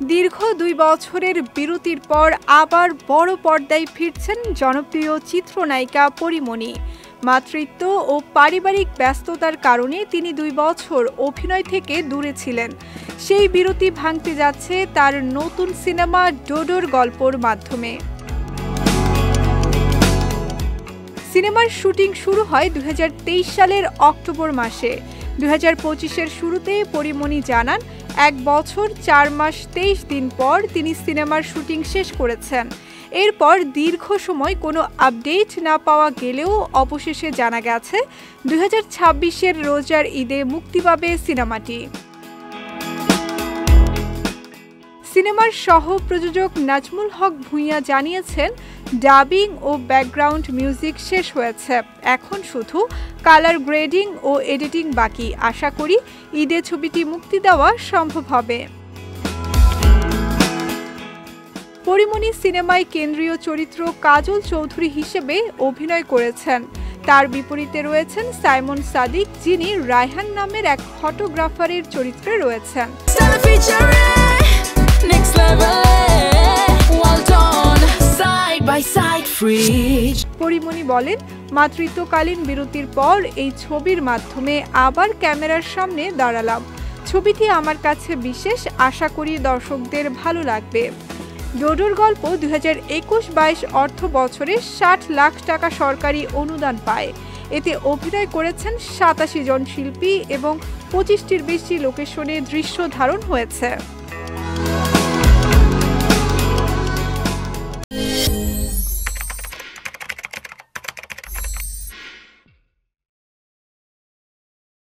দীর্ঘ ২ বছরের বিরতির পর আবার বড় পর্দায় ফিরছেন জনপ্রিয় চিত্রনায়িকা পরীমণি। মাতৃত্ব ও পারিবারিক ব্যস্ততার কারণে তিনি ২ বছর অভিনয় থেকে দূরে ছিলেন। সেই বিরতি ভাঙতে যাচ্ছে তার নতুন সিনেমা ডোডোর গল্পর মাধ্যমে। সিনেমার শুটিং শুরু হয় ২০২৩ সালের অক্টোবর মাসে। ২০২৫-এর শুরুতে পরীমণি জানান, ১ বছর ৪ মাস ২৩ দিন পর তিনি সিনেমার শুটিং শেষ করেছেন। এরপর দীর্ঘ সময় কোনো আপডেট না পাওয়া গেলেও অবশেষে জানা গেছে ২০২৬-এর রোজার ঈদে মুক্তি পাবে সিনেমাটি। সিনেমার সহ প্রযোজক নাজমুল হক ভূঁইয়া জানিয়েছেন, ডাবিং ও ব্যাকগ্রাউন্ড মিউজিক শেষ হয়েছে, এখন শুধু কালার গ্রেডিং ও এডিটিং বাকি। আশা করি ঈদে ছবিটি মুক্তি দেওয়া সম্ভব হবে। পরীমণি সিনেমায় কেন্দ্রীয় চরিত্র কাজল চৌধুরী হিসেবে অভিনয় করেছেন। তার বিপরীতে রয়েছেন সাইমন সাদিক, যিনি রায়হান নামের এক ফটোগ্রাফারের চরিত্রে রয়েছেন। পরীমণি বলেন, মাতৃত্বকালীন বিরতির পর এই ছবির মাধ্যমে আবার ক্যামেরার সামনে দাঁড়ালাম। ছবিটি আমার কাছে বিশেষ, আশা করি দর্শকদের ভালো লাগবে। ডোডোর গল্প ২০২১-২২ অর্থ বছরে ৬০ লাখ টাকা সরকারি অনুদান পায়। এতে অভিনয় করেছেন ৮৭ জন শিল্পী এবং ২৫টির বেশি লোকেশনে দৃশ্য ধারণ হয়েছে।